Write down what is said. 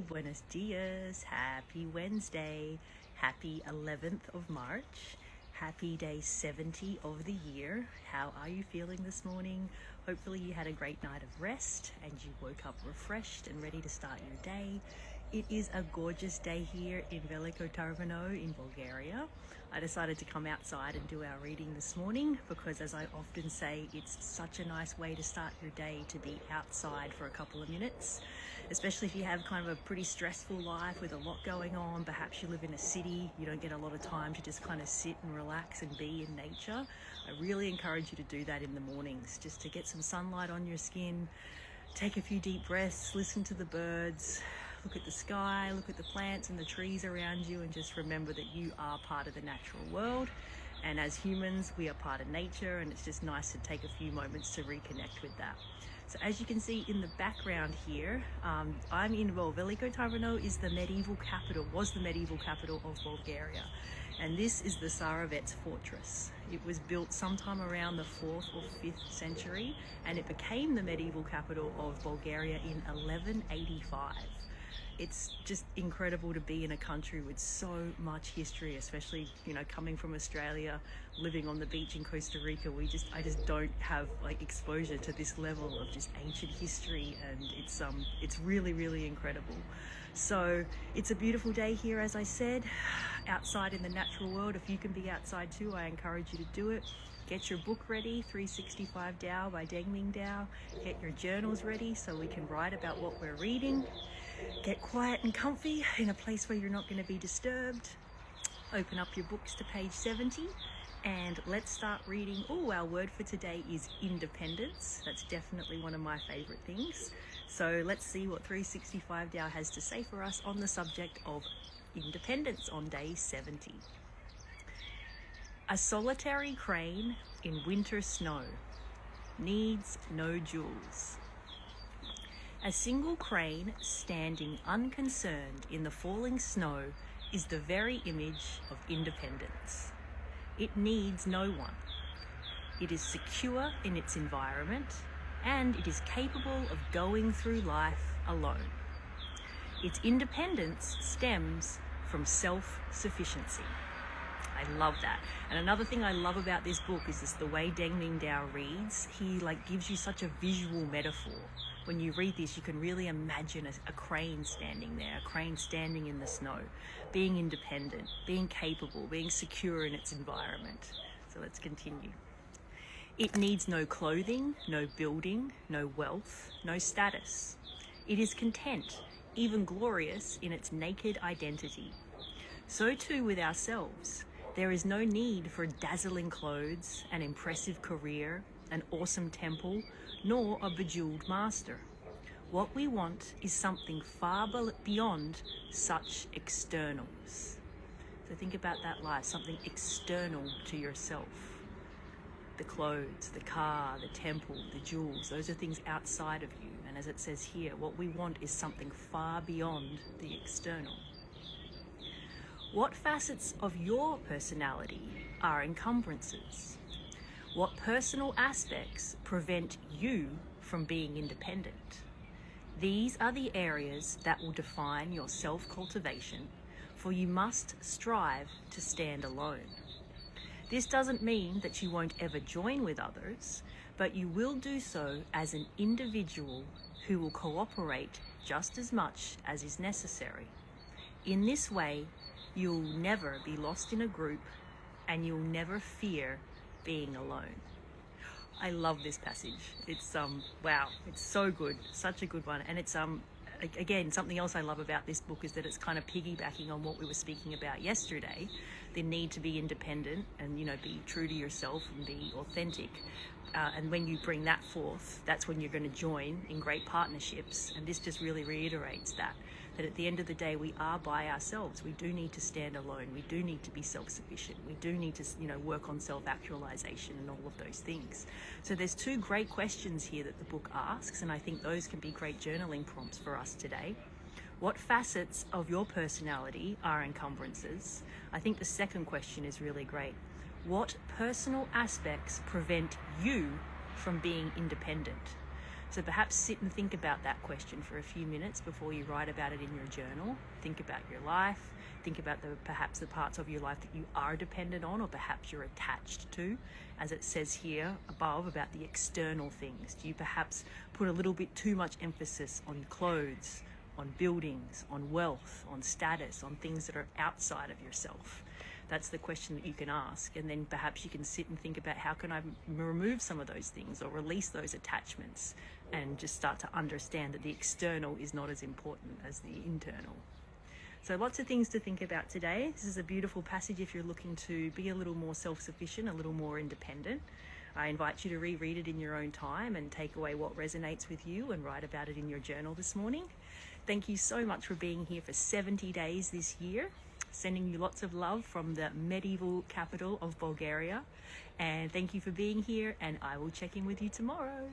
buenos dias, happy Wednesday, happy 11th of March, happy day 70 of the year. How are you feeling this morning? Hopefully you had a great night of rest and you woke up refreshed and ready to start your day. It is a gorgeous day here in Veliko Tarvano in Bulgaria. I decided to come outside and do our reading this morning because, as I often say, it's such a nice way to start your day to be outside for a couple of minutes, especially if you have kind of a pretty stressful life with a lot going on. Perhaps you live in a city, you don't get a lot of time to just kind of sit and relax and be in nature. I really encourage you to do that in the mornings, just to get some sunlight on your skin, take a few deep breaths, listen to the birds, look at the sky, look at the plants and the trees around you, and just remember that you are part of the natural world. And as humans, we are part of nature, and it's just nice to take a few moments to reconnect with that. So as you can see in the background here, I'm in Veliko Tarvano is the medieval capital, was the medieval capital of Bulgaria. And this is the Tsarevet's fortress. It was built sometime around the 4th or 5th century, and it became the medieval capital of Bulgaria in 1185. It's just incredible to be in a country with so much history, especially, coming from Australia, living on the beach in Costa Rica. I just don't have exposure to this level of just ancient history, and it's really, really incredible. So it's a beautiful day here, as I said, outside in the natural world. If you can be outside too, I encourage you to do it. Get your book ready, 365 Tao by Deng Ming Tao. Get your journals ready so we can write about what we're reading. Get quiet and comfy in a place where you're not going to be disturbed. Open up your books to page 70 and let's start reading. Our word for today is independence. That's definitely one of my favorite things. So let's see what 365 Tao has to say for us on the subject of independence on day 70. A solitary crane in winter snow needs no jewels. A single crane standing unconcerned in the falling snow is the very image of independence. It needs no one. It is secure in its environment, and it is capable of going through life alone. Its independence stems from self-sufficiency. I love that. And another thing I love about this book is the way Deng Ming Tao reads. He gives you such a visual metaphor. When you read this, you can really imagine a crane standing there, a crane standing in the snow, being independent, being capable, being secure in its environment. So let's continue. It needs no clothing, no building, no wealth, no status. It is content, even glorious in its naked identity. So too with ourselves. There is no need for dazzling clothes, an impressive career, an awesome temple, nor a bejeweled master. What we want is something far beyond such externals. So think about that life, something external to yourself. The clothes, the car, the temple, the jewels, those are things outside of you. And as it says here, what we want is something far beyond the external. What facets of your personality are encumbrances? What personal aspects prevent you from being independent? These are the areas that will define your self-cultivation, for you must strive to stand alone. This doesn't mean that you won't ever join with others, but you will do so as an individual who will cooperate just as much as is necessary. In this way, you'll never be lost in a group, and you'll never fear being alone. I love this passage. It's wow, it's so good, such a good one. And it's again, something else I love about this book is that it's kind of piggybacking on what we were speaking about yesterday, the need to be independent and be true to yourself and be authentic. And when you bring that forth, that's when you're going to join in great partnerships. And this just really reiterates that at the end of the day, we are by ourselves. We do need to stand alone. We do need to be self-sufficient. We do need to, work on self-actualization and all of those things. So there's two great questions here that the book asks, and I think those can be great journaling prompts for us today. What facets of your personality are encumbrances? I think the second question is really great. What personal aspects prevent you from being independent? So perhaps sit and think about that question for a few minutes before you write about it in your journal. Think about your life. Think about perhaps the parts of your life that you are dependent on, or perhaps you're attached to, as it says here above about the external things. Do you perhaps put a little bit too much emphasis on clothes, on buildings, on wealth, on status, on things that are outside of yourself? That's the question that you can ask. And then perhaps you can sit and think about, how can I remove some of those things or release those attachments, and just start to understand that the external is not as important as the internal. So lots of things to think about today. This is a beautiful passage if you're looking to be a little more self-sufficient, a little more independent. I invite you to reread it in your own time and take away what resonates with you and write about it in your journal this morning. Thank you so much for being here for 70 days this year. Sending you lots of love from the medieval capital of Bulgaria. And thank you for being here, and I will check in with you tomorrow.